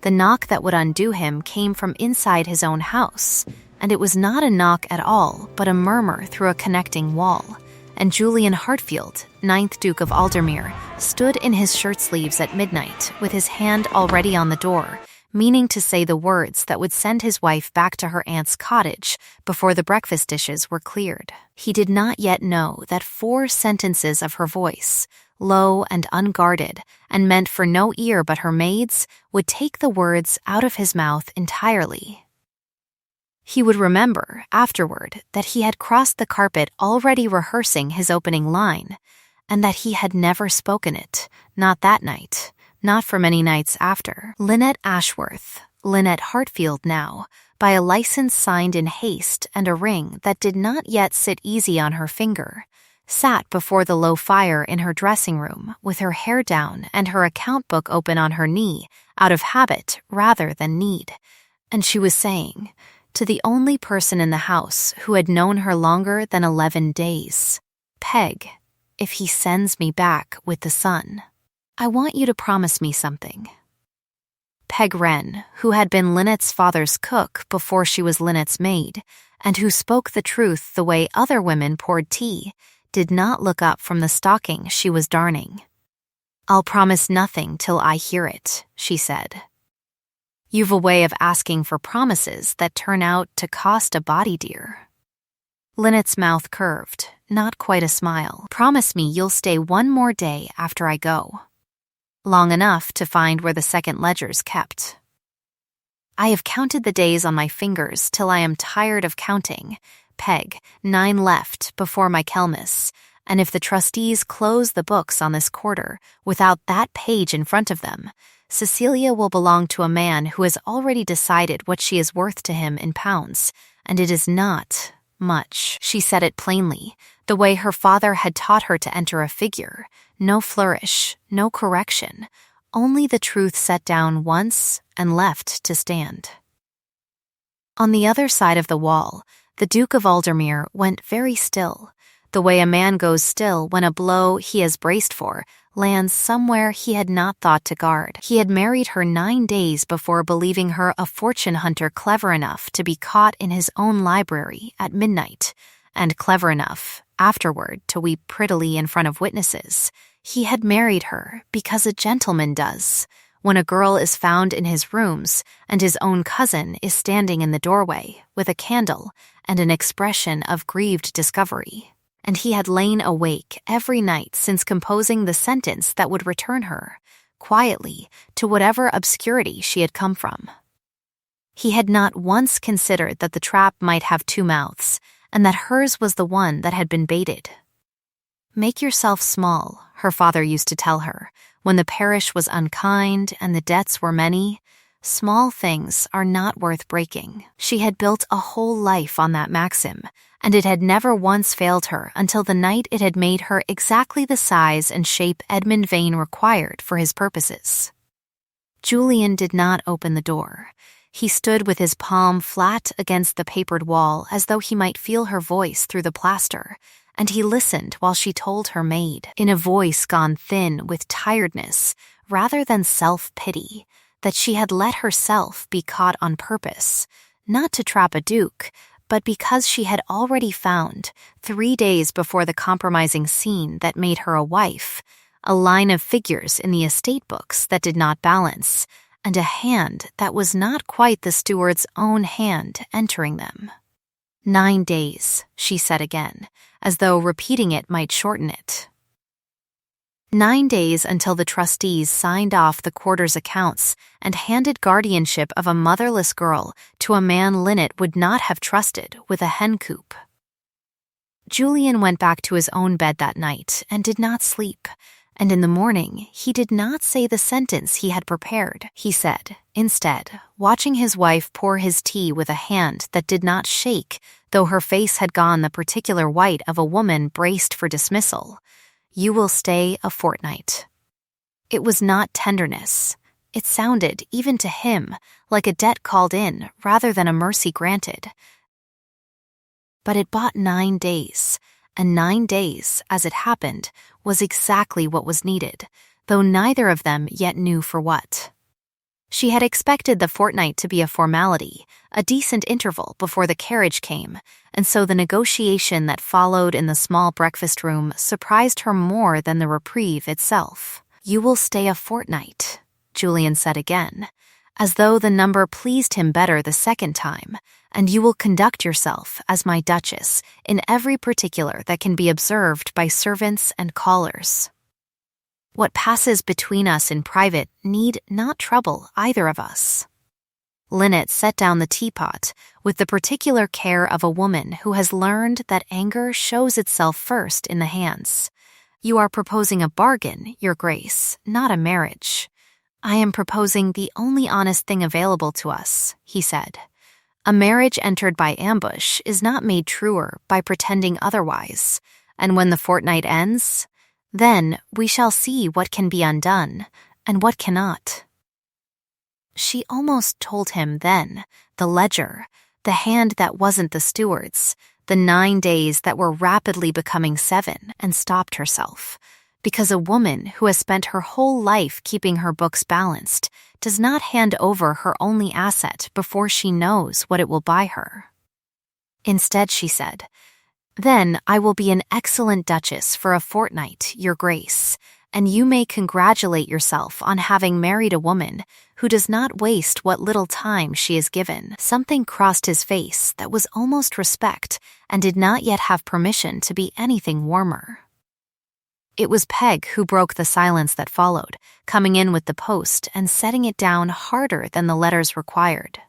The knock that would undo him came from inside his own house, and it was not a knock at all, but a murmur through a connecting wall. And Julian Hartfield, 9th Duke of Aldermere, stood in his shirt sleeves at midnight with his hand already on the door, meaning to say the words that would send his wife back to her aunt's cottage before the breakfast dishes were cleared. He did not yet know that 4 sentences of her voice, low and unguarded, and meant for no ear but her maid's, would take the words out of his mouth entirely. He would remember, afterward, that he had crossed the carpet already rehearsing his opening line, and that he had never spoken it, not that night, not for many nights after. Lynette Ashworth, Lynette Hartfield now, by a license signed in haste and a ring that did not yet sit easy on her finger, sat before the low fire in her dressing room with her hair down and her account book open on her knee, out of habit rather than need, and she was saying, to the only person in the house who had known her longer than 11 days, "Peg, if he sends me back with the sun, I want you to promise me something." Peg Wren, who had been Lynette's father's cook before she was Lynette's maid, and who spoke the truth the way other women poured tea, did not look up from the stocking she was darning. "I'll promise nothing till I hear it," she said. "You've a way of asking for promises that turn out to cost a body dear." Lynette's mouth curved, not quite a smile. "Promise me you'll stay one more day after I go. Long enough to find where the second ledger's kept. I have counted the days on my fingers till I am tired of counting. Peg, 9 left before Michaelmas, and if the trustees close the books on this quarter without that page in front of them, Cecilia will belong to a man who has already decided what she is worth to him in pounds, and it is not much." She said it plainly, the way her father had taught her to enter a figure, no flourish, no correction, only the truth set down once and left to stand. On the other side of the wall, the Duke of Aldermere went very still, the way a man goes still when a blow he has braced for lands somewhere he had not thought to guard. He had married her 9 days before believing her a fortune hunter clever enough to be caught in his own library at midnight, and clever enough, afterward, to weep prettily in front of witnesses. He had married her because a gentleman does, when a girl is found in his rooms and his own cousin is standing in the doorway with a candle and an expression of grieved discovery. And he had lain awake every night since composing the sentence that would return her, quietly, to whatever obscurity she had come from. He had not once considered that the trap might have 2 mouths, and that hers was the one that had been baited. "Make yourself small," her father used to tell her, when the parish was unkind and the debts were many. "Small things are not worth breaking." She had built a whole life on that maxim, and it had never once failed her until the night it had made her exactly the size and shape Edmund Vane required for his purposes. Julian did not open the door. He stood with his palm flat against the papered wall as though he might feel her voice through the plaster, and he listened while she told her maid, in a voice gone thin with tiredness rather than self-pity, that she had let herself be caught on purpose, not to trap a duke, but because she had already found, 3 days before the compromising scene that made her a wife, a line of figures in the estate books that did not balance, and a hand that was not quite the steward's own hand entering them. 9 days, she said again, as though repeating it might shorten it. 9 days until the trustees signed off the quarter's accounts and handed guardianship of a motherless girl to a man Lynette would not have trusted with a hen coop. Julian went back to his own bed that night and did not sleep, and in the morning he did not say the sentence he had prepared. He said, instead, watching his wife pour his tea with a hand that did not shake, though her face had gone the particular white of a woman braced for dismissal, "You will stay a fortnight." It was not tenderness. It sounded, even to him, like a debt called in rather than a mercy granted. But it bought 9 days, and 9 days, as it happened, was exactly what was needed, though neither of them yet knew for what. She had expected the fortnight to be a formality, a decent interval before the carriage came, and so the negotiation that followed in the small breakfast room surprised her more than the reprieve itself. "You will stay a fortnight," Julian said again, as though the number pleased him better the second time, "and you will conduct yourself as my duchess in every particular that can be observed by servants and callers. What passes between us in private need not trouble either of us." Lynette set down the teapot with the particular care of a woman who has learned that anger shows itself first in the hands. "You are proposing a bargain, Your Grace, not a marriage." "I am proposing the only honest thing available to us," he said. "A marriage entered by ambush is not made truer by pretending otherwise, and when the fortnight ends, then we shall see what can be undone and what cannot." She almost told him then, the ledger, the hand that wasn't the steward's, the 9 days that were rapidly becoming 7, and stopped herself, because a woman who has spent her whole life keeping her books balanced does not hand over her only asset before she knows what it will buy her. Instead, she said, "Then I will be an excellent duchess for a fortnight, Your Grace, and you may congratulate yourself on having married a woman who does not waste what little time she is given." Something crossed his face that was almost respect and did not yet have permission to be anything warmer. It was Peg who broke the silence that followed, coming in with the post and setting it down harder than the letters required.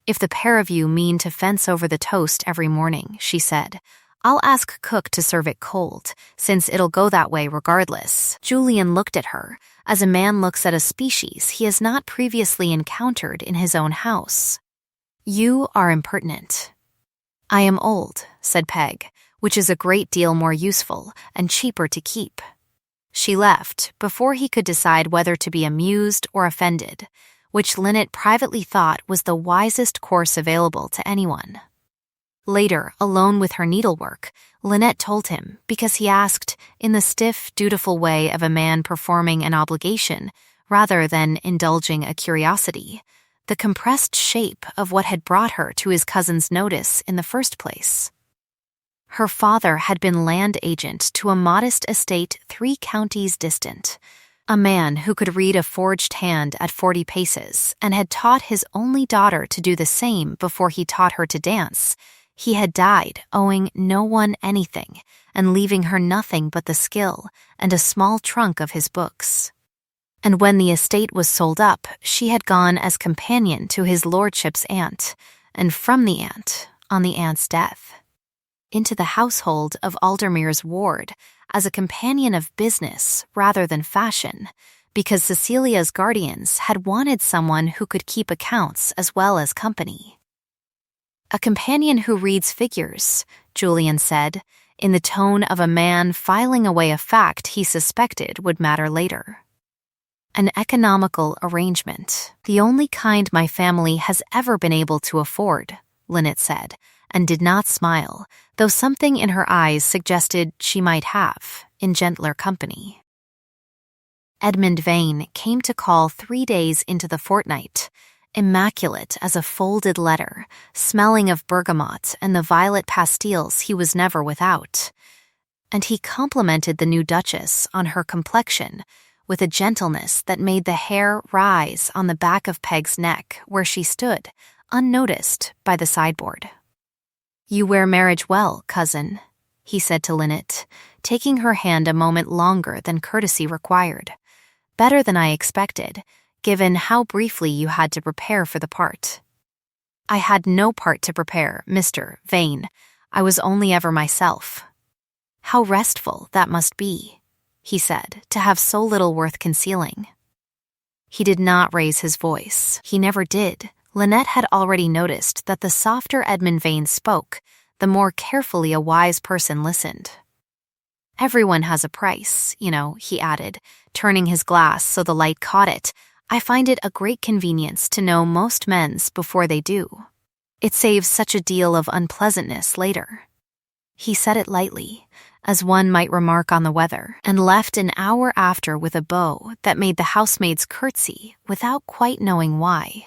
"If the pair of you mean to fence over the toast every morning," she said, "I'll ask cook to serve it cold, since it'll go that way regardless." Julian looked at her, as a man looks at a species he has not previously encountered in his own house. "You are impertinent." "I am old," said Peg, "which is a great deal more useful and cheaper to keep." She left before he could decide whether to be amused or offended, which Lynette privately thought was the wisest course available to anyone. Later, alone with her needlework, Lynette told him, because he asked, in the stiff, dutiful way of a man performing an obligation rather than indulging a curiosity, the compressed shape of what had brought her to his cousin's notice in the first place. Her father had been land agent to a modest estate 3 counties distant, a man who could read a forged hand at 40 paces and had taught his only daughter to do the same before he taught her to dance. He had died, owing no one anything, and leaving her nothing but the skill and a small trunk of his books. And when the estate was sold up, she had gone as companion to his lordship's aunt, and from the aunt, on the aunt's death, into the household of Aldermere's ward as a companion of business rather than fashion, because Cecilia's guardians had wanted someone who could keep accounts as well as company. "A companion who reads figures," Julian said, in the tone of a man filing away a fact he suspected would matter later. "An economical arrangement, the only kind my family has ever been able to afford," Lynette said, and did not smile, though something in her eyes suggested she might have, in gentler company. Edmund Vane came to call 3 days into the fortnight, immaculate as a folded letter, smelling of bergamot and the violet pastilles he was never without. And he complimented the new duchess on her complexion with a gentleness that made the hair rise on the back of Peg's neck where she stood, unnoticed, by the sideboard. "You wear marriage well, cousin," he said to Lynette, taking her hand a moment longer than courtesy required. "Better than I expected, given how briefly you had to prepare for the part." "I had no part to prepare, Mr. Vane. I was only ever myself." "How restful that must be," he said, "to have so little worth concealing." He did not raise his voice. He never did. Lynette had already noticed that the softer Edmund Vane spoke, the more carefully a wise person listened. "Everyone has a price, you know," he added, turning his glass so the light caught it. "I find it a great convenience to know most men's before they do. It saves such a deal of unpleasantness later." He said it lightly, as one might remark on the weather, and left an hour after with a bow that made the housemaids curtsy without quite knowing why.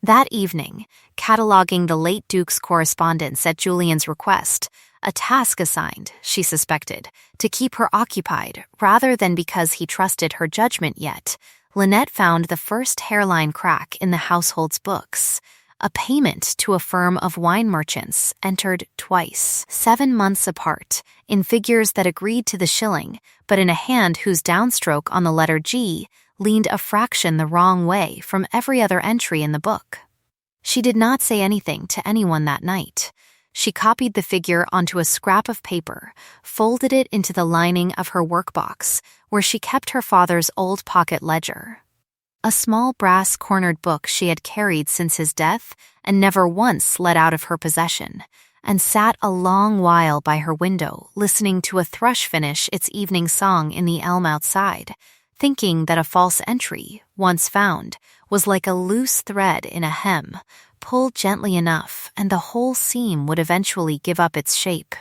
That evening, cataloging the late Duke's correspondence at Julian's request, a task assigned, she suspected, to keep her occupied rather than because he trusted her judgment yet, Lynette found the first hairline crack in the household's books. A payment to a firm of wine merchants entered twice, 7 months apart, in figures that agreed to the shilling, but in a hand whose downstroke on the letter G leaned a fraction the wrong way from every other entry in the book. She did not say anything to anyone that night. She copied the figure onto a scrap of paper, folded it into the lining of her workbox, where she kept her father's old pocket ledger. A small brass-cornered book she had carried since his death and never once let out of her possession, and sat a long while by her window listening to a thrush finish its evening song in the elm outside, thinking that a false entry, once found, was like a loose thread in a hem, pulled gently enough and the whole seam would eventually give up its shape.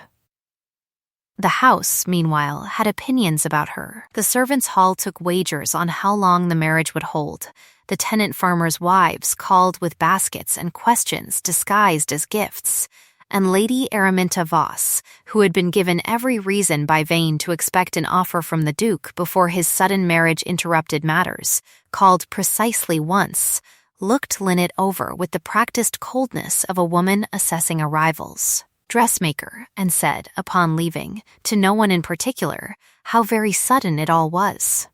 The house, meanwhile, had opinions about her. The servants' hall took wagers on how long the marriage would hold. The tenant farmers' wives called with baskets and questions disguised as gifts. And Lady Araminta Voss, who had been given every reason by Vane to expect an offer from the Duke before his sudden marriage interrupted matters, called precisely once, looked Lynette over with the practiced coldness of a woman assessing arrivals. Dressmaker, and said, upon leaving, to no one in particular, how very sudden it all was.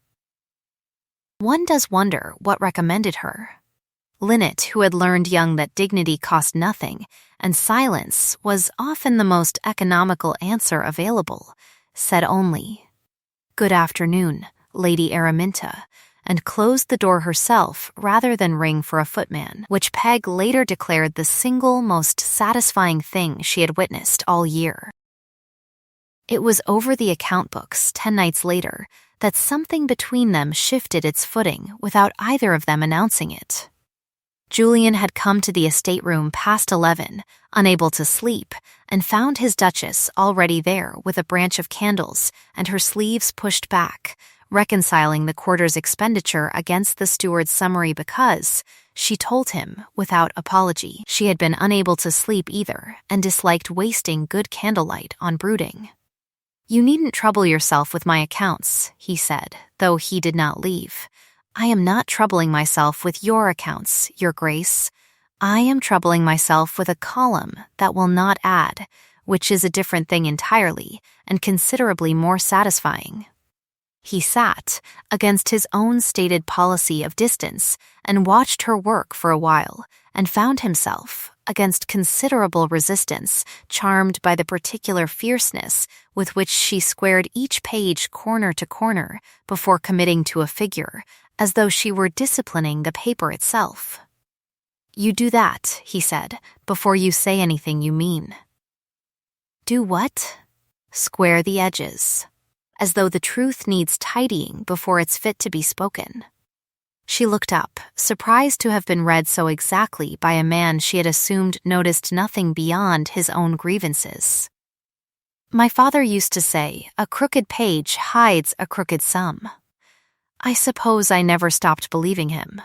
One does wonder what recommended her. Lynette, who had learned young that dignity cost nothing, and silence was often the most economical answer available, said only, "Good afternoon, Lady Araminta," and closed the door herself rather than ring for a footman, which Peg later declared the single most satisfying thing she had witnessed all year. It was over the account books 10 nights later that something between them shifted its footing without either of them announcing it. Julian had come to the estate room past 11, unable to sleep, and found his Duchess already there with a branch of candles and her sleeves pushed back, reconciling the quarter's expenditure against the steward's summary because, she told him, without apology, she had been unable to sleep either and disliked wasting good candlelight on brooding. "You needn't trouble yourself with my accounts," he said, though he did not leave. "I am not troubling myself with your accounts, Your Grace. I am troubling myself with a column that will not add, which is a different thing entirely and considerably more satisfying." He sat, against his own stated policy of distance, and watched her work for a while, and found himself, against considerable resistance, charmed by the particular fierceness with which she squared each page corner to corner before committing to a figure, as though she were disciplining the paper itself. "You do that," he said, "before you say anything you mean." "Do what?" "Square the edges. As though the truth needs tidying before it's fit to be spoken." She looked up, surprised to have been read so exactly by a man she had assumed noticed nothing beyond his own grievances. "My father used to say, a crooked page hides a crooked sum. I suppose I never stopped believing him."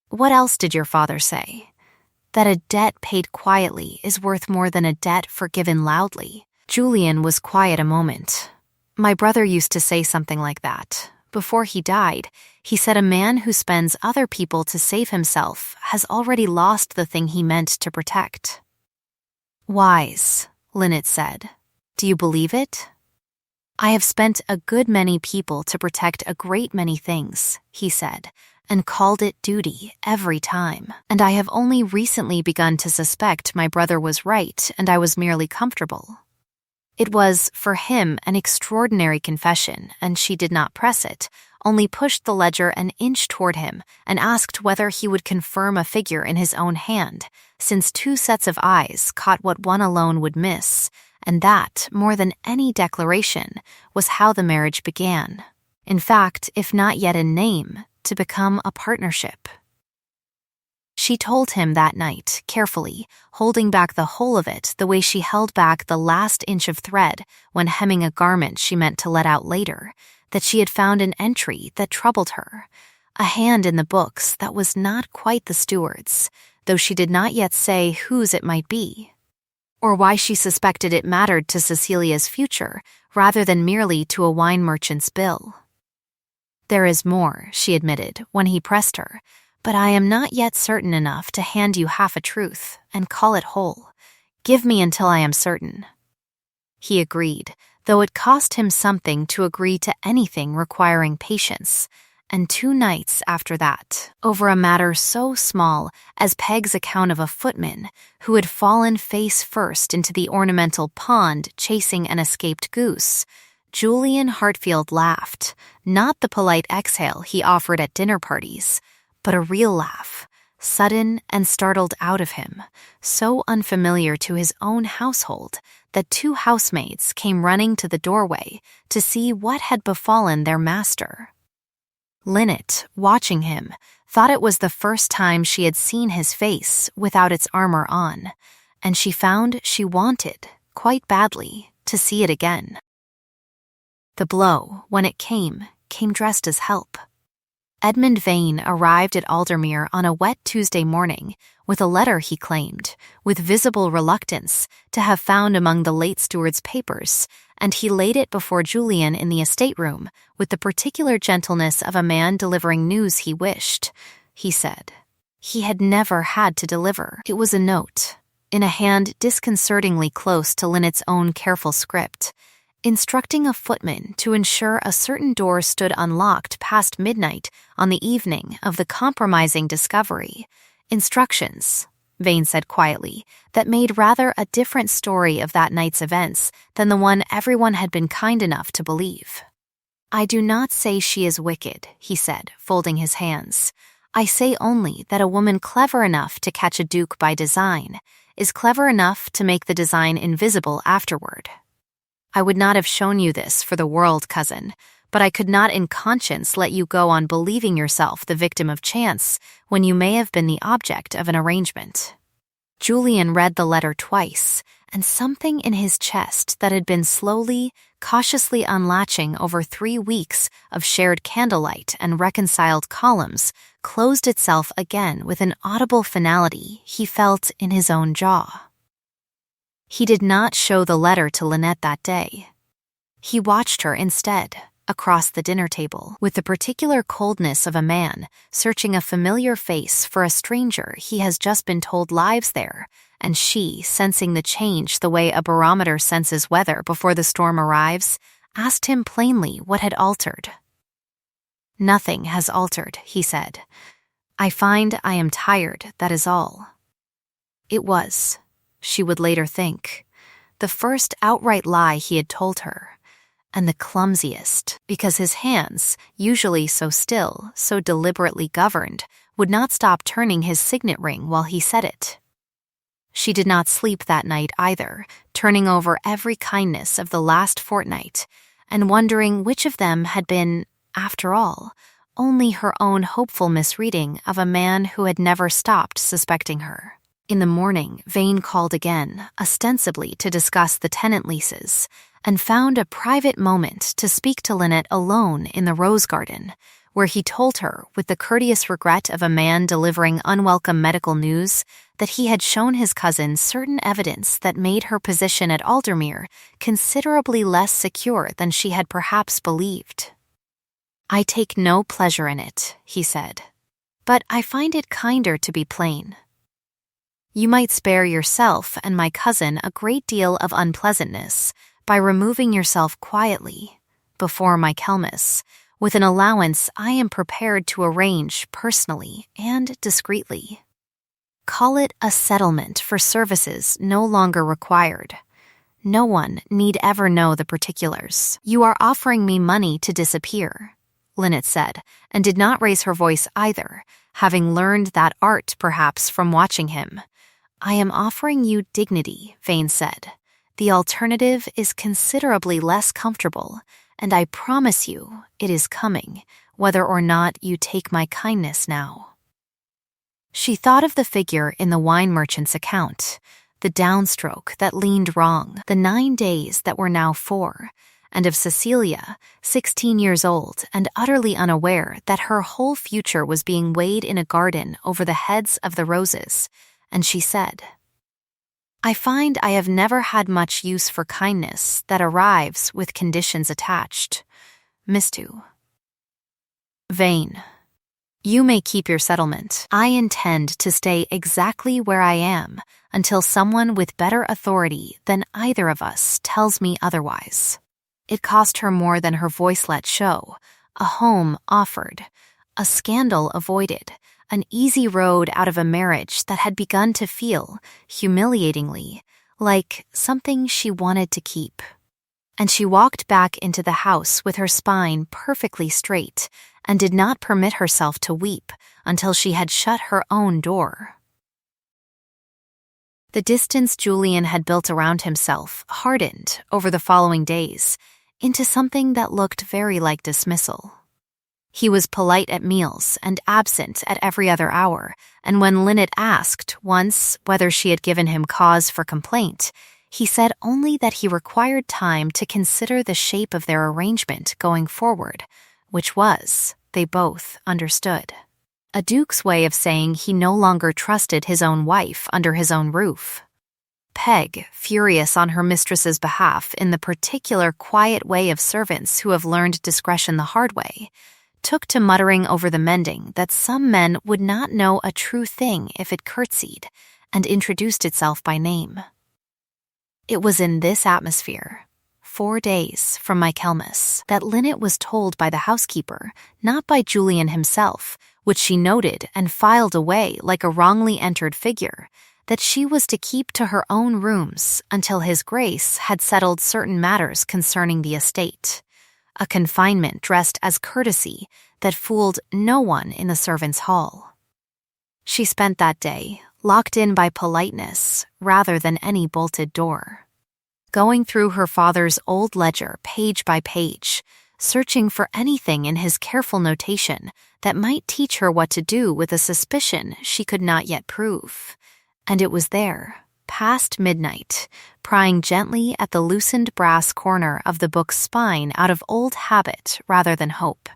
"What else did your father say?" "That a debt paid quietly is worth more than a debt forgiven loudly." Julian was quiet a moment. "My brother used to say something like that. Before he died, he said a man who spends other people to save himself has already lost the thing he meant to protect." "Wise," Lynette said. "Do you believe it?" "I have spent a good many people to protect a great many things," he said, "and called it duty every time. And I have only recently begun to suspect my brother was right and I was merely comfortable." It was, for him, an extraordinary confession, and she did not press it, only pushed the ledger an inch toward him and asked whether he would confirm a figure in his own hand, since 2 sets of eyes caught what one alone would miss, and that, more than any declaration, was how the marriage began. In fact, if not yet in name, to become a partnership. She told him that night, carefully, holding back the whole of it the way she held back the last inch of thread when hemming a garment she meant to let out later, that she had found an entry that troubled her, a hand in the books that was not quite the steward's, though she did not yet say whose it might be, or why she suspected it mattered to Cecilia's future rather than merely to a wine merchant's bill. "There is more," she admitted when he pressed her, "but I am not yet certain enough to hand you half a truth and call it whole. Give me until I am certain." He agreed, though it cost him something to agree to anything requiring patience, and 2 nights after that, over a matter so small as Peg's account of a footman who had fallen face first into the ornamental pond chasing an escaped goose, Julian Hartfield laughed, not the polite exhale he offered at dinner parties, but a real laugh, sudden and startled out of him, so unfamiliar to his own household that 2 housemaids came running to the doorway to see what had befallen their master. Lynette, watching him, thought it was the first time she had seen his face without its armor on, and she found she wanted, quite badly, to see it again. The blow, when it came dressed as help. Edmund Vane arrived at Aldermere on a wet Tuesday morning with a letter he claimed, with visible reluctance, to have found among the late steward's papers, and he laid it before Julian in the estate room with the particular gentleness of a man delivering news he wished. He said he had never had to deliver. It was a note, in a hand disconcertingly close to Lynette's own careful script, instructing a footman to ensure a certain door stood unlocked past midnight on the evening of the compromising discovery. Instructions, Vane said quietly, that made rather a different story of that night's events than the one everyone had been kind enough to believe. "I do not say she is wicked," he said, folding his hands. "I say only that a woman clever enough to catch a duke by design is clever enough to make the design invisible afterward. I would not have shown you this for the world, cousin, but I could not in conscience let you go on believing yourself the victim of chance when you may have been the object of an arrangement." Julian read the letter twice, and something in his chest that had been slowly, cautiously unlatching over 3 weeks of shared candlelight and reconciled columns closed itself again with an audible finality he felt in his own jaw. He did not show the letter to Lynette that day. He watched her instead, across the dinner table, with the particular coldness of a man searching a familiar face for a stranger he has just been told lives there, and she, sensing the change the way a barometer senses weather before the storm arrives, asked him plainly what had altered. "Nothing has altered," he said. "I find I am tired, that is all." It was, she would later think, the first outright lie he had told her, and the clumsiest, because his hands, usually so still, so deliberately governed, would not stop turning his signet ring while he said it. She did not sleep that night either, turning over every kindness of the last fortnight, and wondering which of them had been, after all, only her own hopeful misreading of a man who had never stopped suspecting her. In the morning, Vane called again, ostensibly to discuss the tenant leases, and found a private moment to speak to Lynette alone in the rose garden, where he told her, with the courteous regret of a man delivering unwelcome medical news, that he had shown his cousin certain evidence that made her position at Aldermere considerably less secure than she had perhaps believed. "I take no pleasure in it," he said, "but I find it kinder to be plain. You might spare yourself and my cousin a great deal of unpleasantness by removing yourself quietly, before my Kelmis, with an allowance I am prepared to arrange personally and discreetly. Call it a settlement for services no longer required. No one need ever know the particulars. You are offering me money to disappear," Lynette said, and did not raise her voice either, having learned that art perhaps from watching him. "I am offering you dignity," Vane said. "The alternative is considerably less comfortable, and I promise you it is coming, whether or not you take my kindness now." She thought of the figure in the wine merchant's account, the downstroke that leaned wrong, the 9 days that were now 4, and of Cecilia, 16 years old and utterly unaware that her whole future was being weighed in a garden over the heads of the roses, and she said, "I find I have never had much use for kindness that arrives with conditions attached. Mistu. Vain. You may keep your settlement. I intend to stay exactly where I am until someone with better authority than either of us tells me otherwise." It cost her more than her voice let show, a home offered, a scandal avoided, an easy road out of a marriage that had begun to feel, humiliatingly, like something she wanted to keep. And she walked back into the house with her spine perfectly straight and did not permit herself to weep until she had shut her own door. The distance Julian had built around himself hardened over the following days into something that looked very like dismissal. He was polite at meals and absent at every other hour, and when Lynette asked once whether she had given him cause for complaint, he said only that he required time to consider the shape of their arrangement going forward, which was, they both understood, a duke's way of saying he no longer trusted his own wife under his own roof. Peg, furious on her mistress's behalf in the particular quiet way of servants who have learned discretion the hard way, took to muttering over the mending that some men would not know a true thing if it curtsied, and introduced itself by name. It was in this atmosphere, 4 days from Michaelmas, that Lynette was told by the housekeeper, not by Julian himself, which she noted and filed away like a wrongly entered figure, that she was to keep to her own rooms until his grace had settled certain matters concerning the estate, a confinement dressed as courtesy that fooled no one in the servants' hall. She spent that day locked in by politeness rather than any bolted door, going through her father's old ledger page by page, searching for anything in his careful notation that might teach her what to do with a suspicion she could not yet prove. And it was there, past midnight, prying gently at the loosened brass corner of the book's spine out of old habit rather than hope,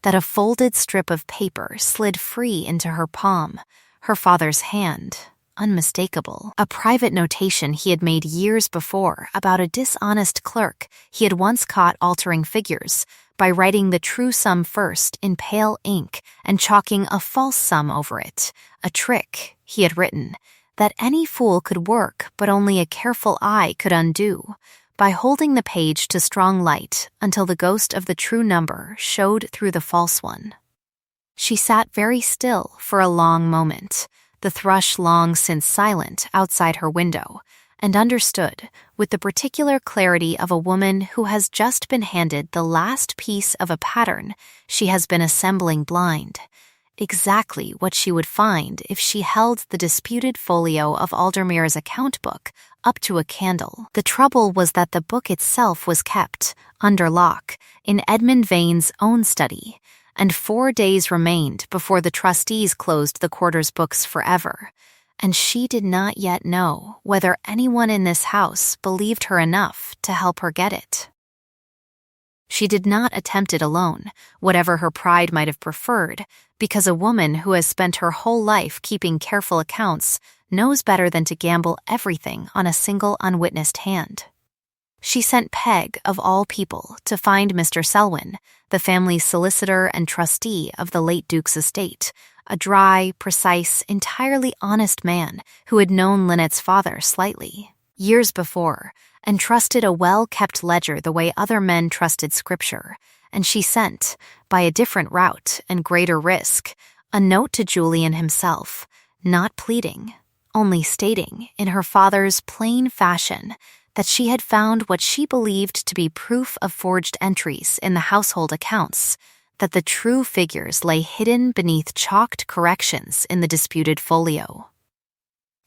that a folded strip of paper slid free into her palm, her father's hand, unmistakable, a private notation he had made years before about a dishonest clerk he had once caught altering figures by writing the true sum first in pale ink and chalking a false sum over it, a trick, he had written, that any fool could work but only a careful eye could undo, by holding the page to strong light until the ghost of the true number showed through the false one. She sat very still for a long moment, the thrush long since silent outside her window, and understood, with the particular clarity of a woman who has just been handed the last piece of a pattern she has been assembling blind, exactly what she would find if she held the disputed folio of Aldermere's account book up to a candle. The trouble was that the book itself was kept, under lock, in Edmund Vane's own study, and 4 days remained before the trustees closed the quarter's books forever, and she did not yet know whether anyone in this house believed her enough to help her get it. She did not attempt it alone, whatever her pride might have preferred, because a woman who has spent her whole life keeping careful accounts knows better than to gamble everything on a single unwitnessed hand. She sent Peg, of all people, to find Mr. Selwyn, the family's solicitor and trustee of the late Duke's estate, a dry, precise, entirely honest man who had known Lynette's father slightly, years before, and trusted a well-kept ledger the way other men trusted scripture, and she sent, by a different route and greater risk, a note to Julian himself, not pleading, only stating, in her father's plain fashion, that she had found what she believed to be proof of forged entries in the household accounts, that the true figures lay hidden beneath chalked corrections in the disputed folio,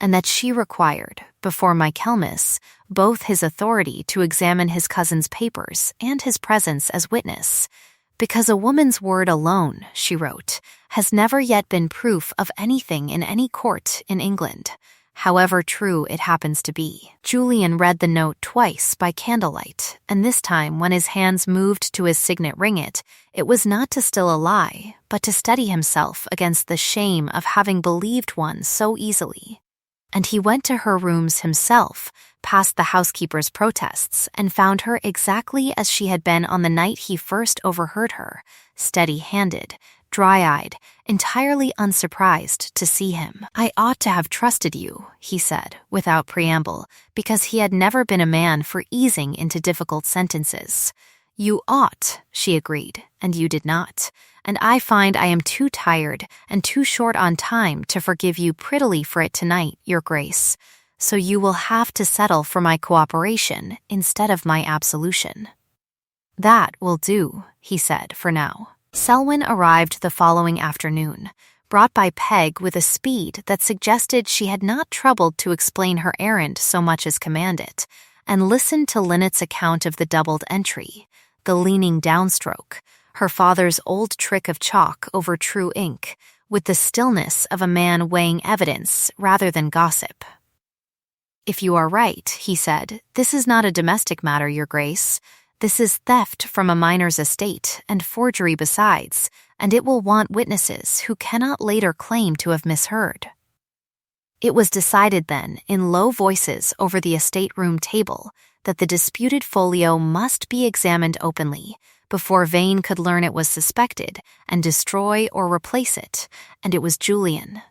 and that she required, before Michaelmas, both his authority to examine his cousin's papers and his presence as witness, "Because a woman's word alone," she wrote, "has never yet been proof of anything in any court in England, however true it happens to be." Julian read the note twice by candlelight, and this time when his hands moved to his signet ringet, it was not to still a lie, but to steady himself against the shame of having believed one so easily. And he went to her rooms himself, past the housekeeper's protests, and found her exactly as she had been on the night he first overheard her, steady-handed, dry-eyed, entirely unsurprised to see him. "I ought to have trusted you," he said, without preamble, because he had never been a man for easing into difficult sentences. "You ought," she agreed, "and you did not. And I find I am too tired and too short on time to forgive you prettily for it tonight, Your Grace. So you will have to settle for my cooperation instead of my absolution." "That will do," he said, for now. Selwyn arrived the following afternoon, brought by Peg with a speed that suggested she had not troubled to explain her errand so much as command it, and listened to Lynette's account of the doubled entry, the leaning downstroke, her father's old trick of chalk over true ink, with the stillness of a man weighing evidence rather than gossip. "If you are right," he said, "this is not a domestic matter, Your Grace. This is theft from a minor's estate, and forgery besides, and it will want witnesses who cannot later claim to have misheard." It was decided then, in low voices over the estate room table, that the disputed folio must be examined openly, before Vane could learn it was suspected and destroy or replace it, and it was Julian.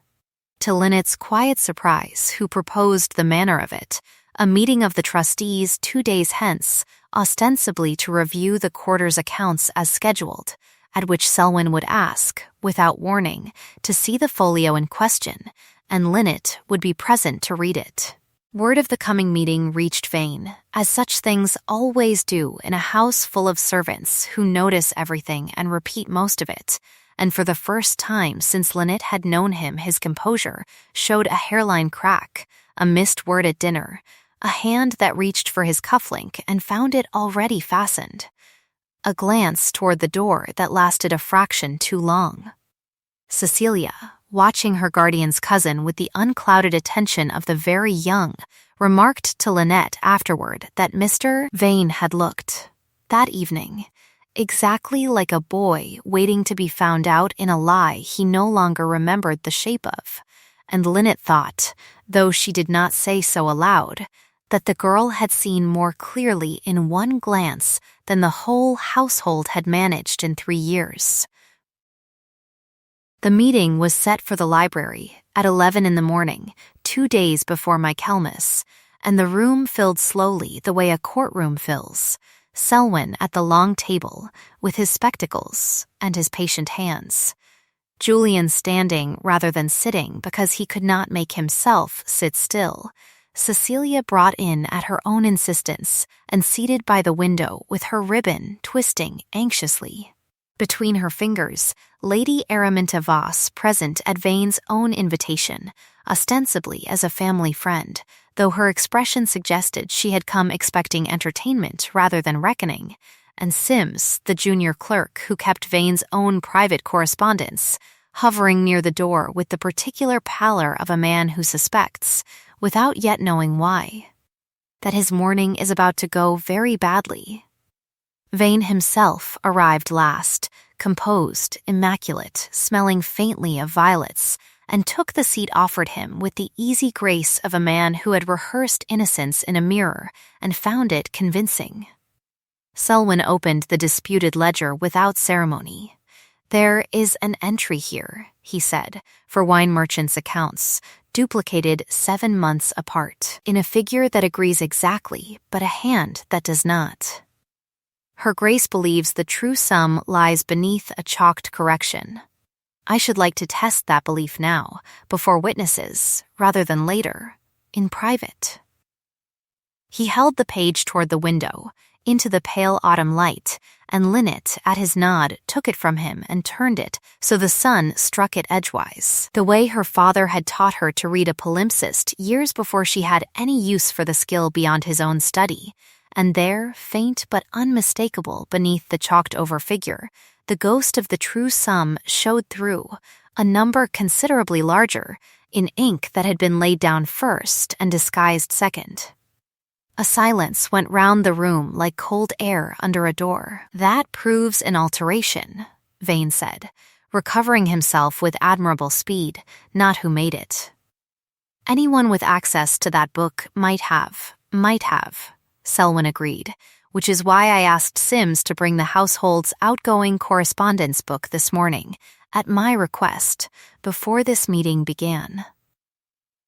To Lynette's quiet surprise, who proposed the manner of it, a meeting of the trustees 2 days hence, ostensibly to review the quarter's accounts as scheduled, at which Selwyn would ask, without warning, to see the folio in question, and Lynette would be present to read it. Word of the coming meeting reached Vane, as such things always do in a house full of servants who notice everything and repeat most of it, and for the first time since Lynette had known him his composure showed a hairline crack, a missed word at dinner, a hand that reached for his cufflink and found it already fastened, a glance toward the door that lasted a fraction too long. Cecilia, watching her guardian's cousin with the unclouded attention of the very young, remarked to Lynette afterward that Mr. Vane had looked, that evening, exactly like a boy waiting to be found out in a lie he no longer remembered the shape of, and Lynette thought, though she did not say so aloud, that the girl had seen more clearly in one glance than the whole household had managed in 3 years. The meeting was set for the library at 11 in the morning, 2 days before Michaelmas, and the room filled slowly the way a courtroom fills, Selwyn at the long table with his spectacles and his patient hands, Julian standing rather than sitting because he could not make himself sit still, Cecilia brought in at her own insistence and seated by the window with her ribbon twisting anxiously. Between her fingers, Lady Araminta Voss present at Vane's own invitation, ostensibly as a family friend, though her expression suggested she had come expecting entertainment rather than reckoning, and Sims, the junior clerk who kept Vane's own private correspondence, hovering near the door with the particular pallor of a man who suspects, without yet knowing why, that his morning is about to go very badly. Vane himself arrived last, composed, immaculate, smelling faintly of violets, and took the seat offered him with the easy grace of a man who had rehearsed innocence in a mirror and found it convincing. Selwyn opened the disputed ledger without ceremony. "There is an entry here," he said, "for wine merchants' accounts, duplicated 7 months apart, in a figure that agrees exactly, but a hand that does not. Her Grace believes the true sum lies beneath a chalked correction. I should like to test that belief now, before witnesses, rather than later, in private." He held the page toward the window, into the pale autumn light, and Lynette, at his nod, took it from him and turned it so the sun struck it edgewise, the way her father had taught her to read a palimpsest years before she had any use for the skill beyond his own study. And there, faint but unmistakable beneath the chalked-over figure, the ghost of the true sum showed through, a number considerably larger, in ink that had been laid down first and disguised second. A silence went round the room like cold air under a door. "That proves an alteration," Vane said, recovering himself with admirable speed, not who made it. "Anyone with access to that book might have, Selwyn agreed, which is why I asked Sims to bring the household's outgoing correspondence book this morning, at my request, before this meeting began."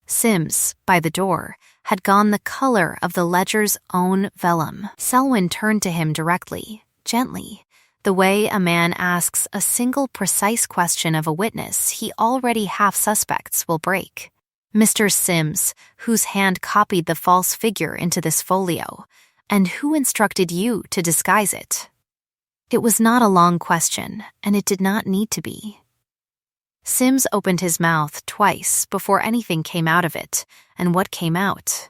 Sims, by the door, had gone the color of the ledger's own vellum. Selwyn turned to him directly, gently, the way a man asks a single precise question of a witness he already half suspects will break. "Mr. Sims, whose hand copied the false figure into this folio, and who instructed you to disguise it?" It was not a long question, and it did not need to be. Sims opened his mouth twice before anything came out of it, and what came out?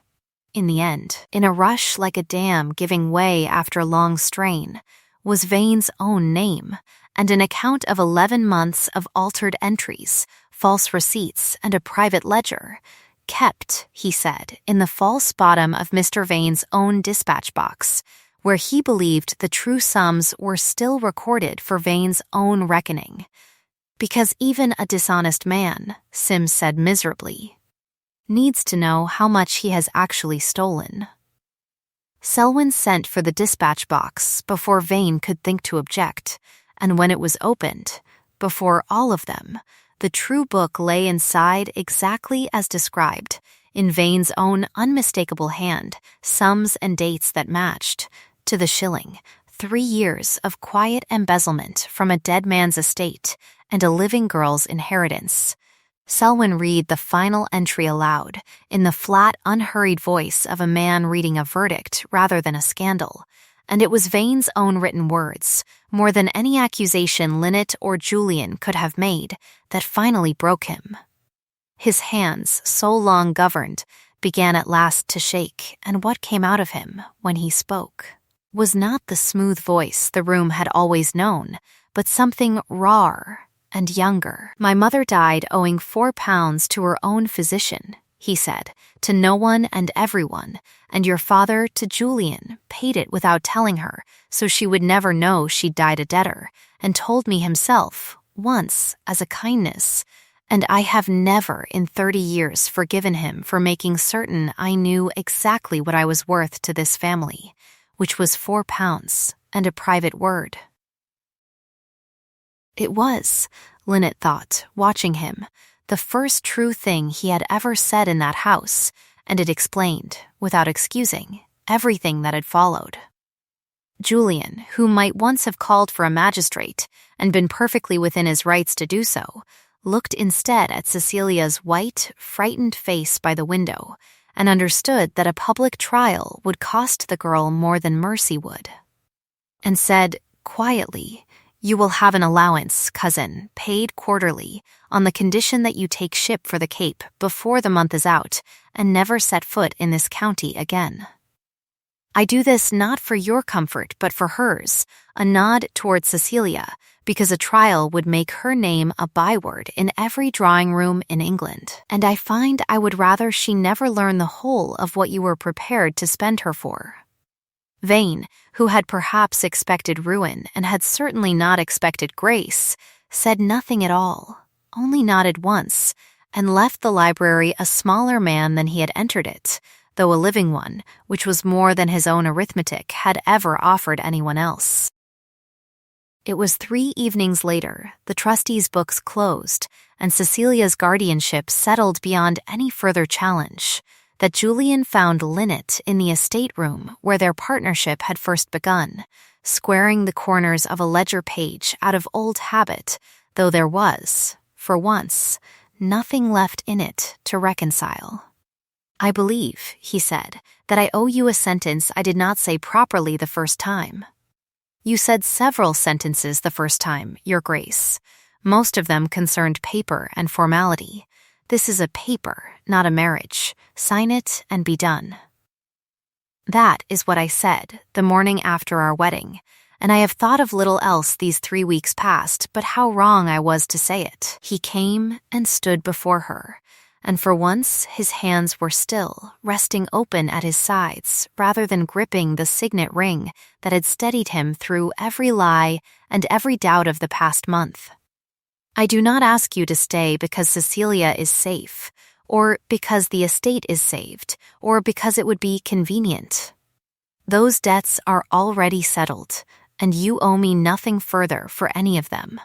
In the end, in a rush like a dam giving way after long strain, was Vane's own name, and an account of 11 months of altered entries, false receipts, and a private ledger, kept, he said, in the false bottom of Mr. Vane's own dispatch box, where he believed the true sums were still recorded for Vane's own reckoning. Because even a dishonest man, Sims said miserably, needs to know how much he has actually stolen. Selwyn sent for the dispatch box before Vane could think to object, and when it was opened, before all of them, the true book lay inside exactly as described, in Vane's own unmistakable hand, sums and dates that matched, to the shilling, 3 years of quiet embezzlement from a dead man's estate and a living girl's inheritance. Selwyn read the final entry aloud, in the flat, unhurried voice of a man reading a verdict rather than a scandal, and it was Vane's own written words, more than any accusation Lynette or Julian could have made, that finally broke him. His hands, so long governed, began at last to shake, and what came out of him, when he spoke, was not the smooth voice the room had always known, but something rawer and younger. "My mother died owing £4 to her own physician," he said, "to no one and everyone, and your father, to Julian, paid it without telling her, so she would never know she'd died a debtor, and told me himself, once, as a kindness, and I have never in 30 years forgiven him for making certain I knew exactly what I was worth to this family, which was £4 and a private word." It was, Lynette thought, watching him, the first true thing he had ever said in that house, and it explained, without excusing, everything that had followed. Julian, who might once have called for a magistrate and been perfectly within his rights to do so, looked instead at Cecilia's white, frightened face by the window and understood that a public trial would cost the girl more than mercy would, and said, quietly, "You will have an allowance, cousin, paid quarterly, on the condition that you take ship for the Cape before the month is out and never set foot in this county again. I do this not for your comfort but for hers," a nod toward Cecilia, "because a trial would make her name a byword in every drawing-room in England, and I find I would rather she never learn the whole of what you were prepared to spend her for." Vane, who had perhaps expected ruin and had certainly not expected grace, said nothing at all, only nodded once, and left the library a smaller man than he had entered it, though a living one, which was more than his own arithmetic had ever offered anyone else. It was 3 evenings later, the trustees' books closed, and Cecilia's guardianship settled beyond any further challenge, that Julian found Lynette in the estate room where their partnership had first begun, squaring the corners of a ledger page out of old habit, though there was, for once, nothing left in it to reconcile. "I believe," he said, "that I owe you a sentence I did not say properly the first time." "You said several sentences the first time, Your Grace. Most of them concerned paper and formality. This is a paper, not a marriage. Sign it and be done." "That is what I said the morning after our wedding, and I have thought of little else these 3 weeks past but how wrong I was to say it. He came and stood before her, and for once his hands were still, resting open at his sides rather than gripping the signet ring that had steadied him through every lie and every doubt of the past month. I do not ask you to stay because Cecilia is safe, or because the estate is saved, or because it would be convenient. Those debts are already settled, and you owe me nothing further for any of them.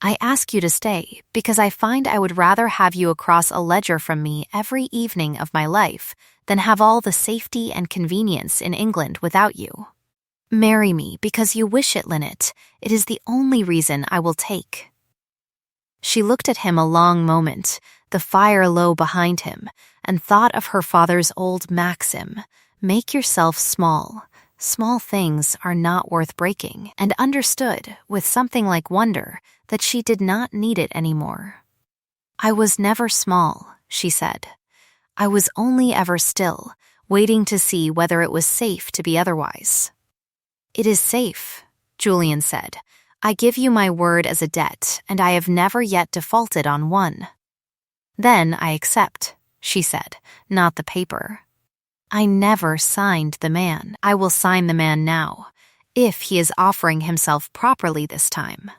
I ask you to stay because I find I would rather have you across a ledger from me every evening of my life than have all the safety and convenience in England without you. Marry me because you wish it, Lynette. It is the only reason I will take. She looked at him a long moment, the fire low behind him, and thought of her father's old maxim, make yourself small. Small things are not worth breaking, and understood, with something like wonder, that she did not need it anymore. I was never small, she said. I was only ever still, waiting to see whether it was safe to be otherwise. It is safe, Julian said. I give you my word as a debt, and I have never yet defaulted on one. Then I accept, she said, not the paper. I never signed the man. I will sign the man now, if he is offering himself properly this time.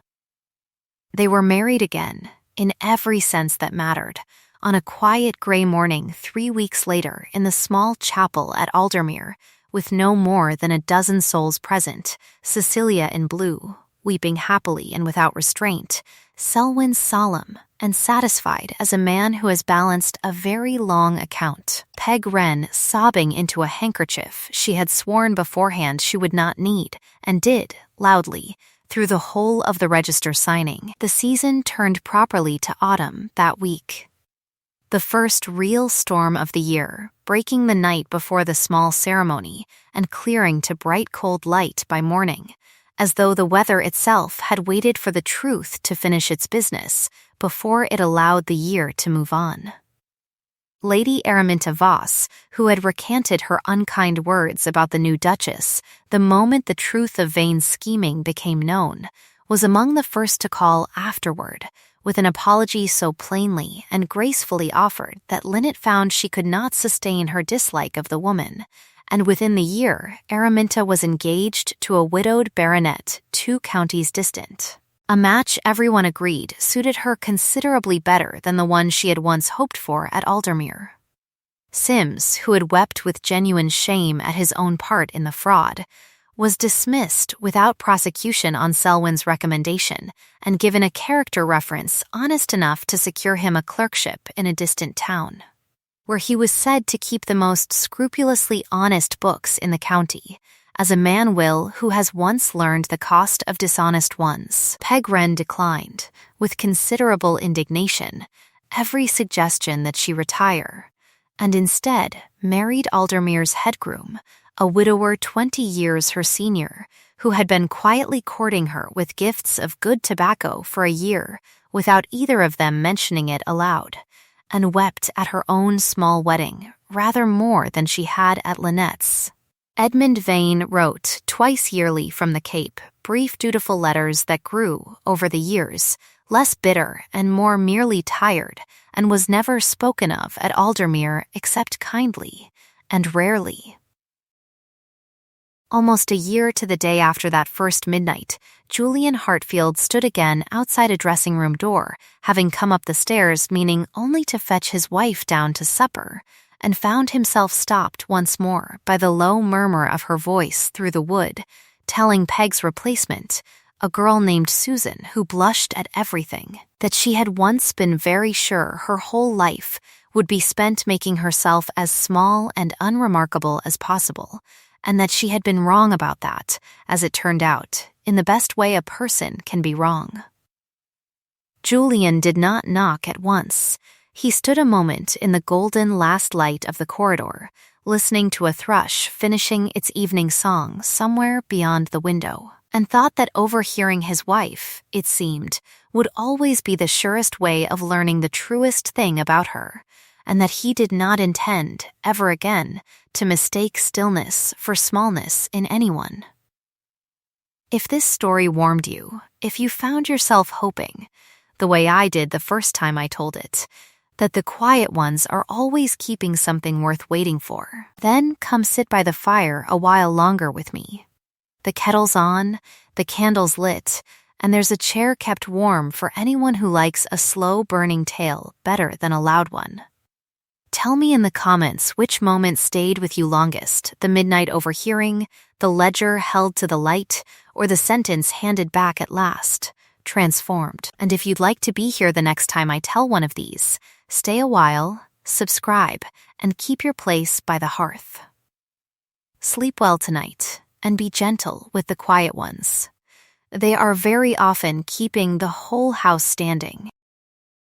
They were married again, in every sense that mattered, on a quiet gray morning 3 weeks later in the small chapel at Aldermere, with no more than a dozen souls present, Cecilia in blue, weeping happily and without restraint, Selwyn solemn and satisfied as a man who has balanced a very long account, Peg Wren sobbing into a handkerchief she had sworn beforehand she would not need, and did, loudly, through the whole of the register signing. The season turned properly to autumn that week. The first real storm of the year, breaking the night before the small ceremony and clearing to bright cold light by morning, as though the weather itself had waited for the truth to finish its business before it allowed the year to move on. Lady Araminta Voss, who had recanted her unkind words about the new Duchess the moment the truth of Vane's scheming became known, was among the first to call afterward, with an apology so plainly and gracefully offered that Lynette found she could not sustain her dislike of the woman, and within the year Araminta was engaged to a widowed baronet 2 counties distant. A match everyone agreed suited her considerably better than the one she had once hoped for at Aldermere. Sims, who had wept with genuine shame at his own part in the fraud, was dismissed without prosecution on Selwyn's recommendation and given a character reference honest enough to secure him a clerkship in a distant town, where he was said to keep the most scrupulously honest books in the county, as a man will who has once learned the cost of dishonest ones. Peg Wren declined, with considerable indignation, every suggestion that she retire, and instead married Aldermere's head groom, a widower 20 years her senior, who had been quietly courting her with gifts of good tobacco for a year without either of them mentioning it aloud, and wept at her own small wedding rather more than she had at Lynette's. Edmund Vane wrote twice yearly from the Cape brief dutiful letters that grew, over the years, less bitter and more merely tired, and was never spoken of at Aldermere except kindly, and rarely. Almost a year to the day after that first midnight, Julian Hartfield stood again outside a dressing-room door, having come up the stairs meaning only to fetch his wife down to supper, and found himself stopped once more by the low murmur of her voice through the wood, telling Peg's replacement, a girl named Susan who blushed at everything, that she had once been very sure her whole life would be spent making herself as small and unremarkable as possible, and that she had been wrong about that, as it turned out, in the best way a person can be wrong. Julian did not knock at once. He stood a moment in the golden last light of the corridor, listening to a thrush finishing its evening song somewhere beyond the window, and thought that overhearing his wife, it seemed, would always be the surest way of learning the truest thing about her, and that he did not intend, ever again, to mistake stillness for smallness in anyone. If this story warmed you, if you found yourself hoping, the way I did the first time I told it, that the quiet ones are always keeping something worth waiting for, then come sit by the fire a while longer with me. The kettle's on, the candle's lit, and there's a chair kept warm for anyone who likes a slow-burning tale better than a loud one. Tell me in the comments which moment stayed with you longest, the midnight overhearing, the ledger held to the light, or the sentence handed back at last, transformed. And if you'd like to be here the next time I tell one of these, stay a while, subscribe, and keep your place by the hearth. Sleep well tonight, and be gentle with the quiet ones. They are very often keeping the whole house standing.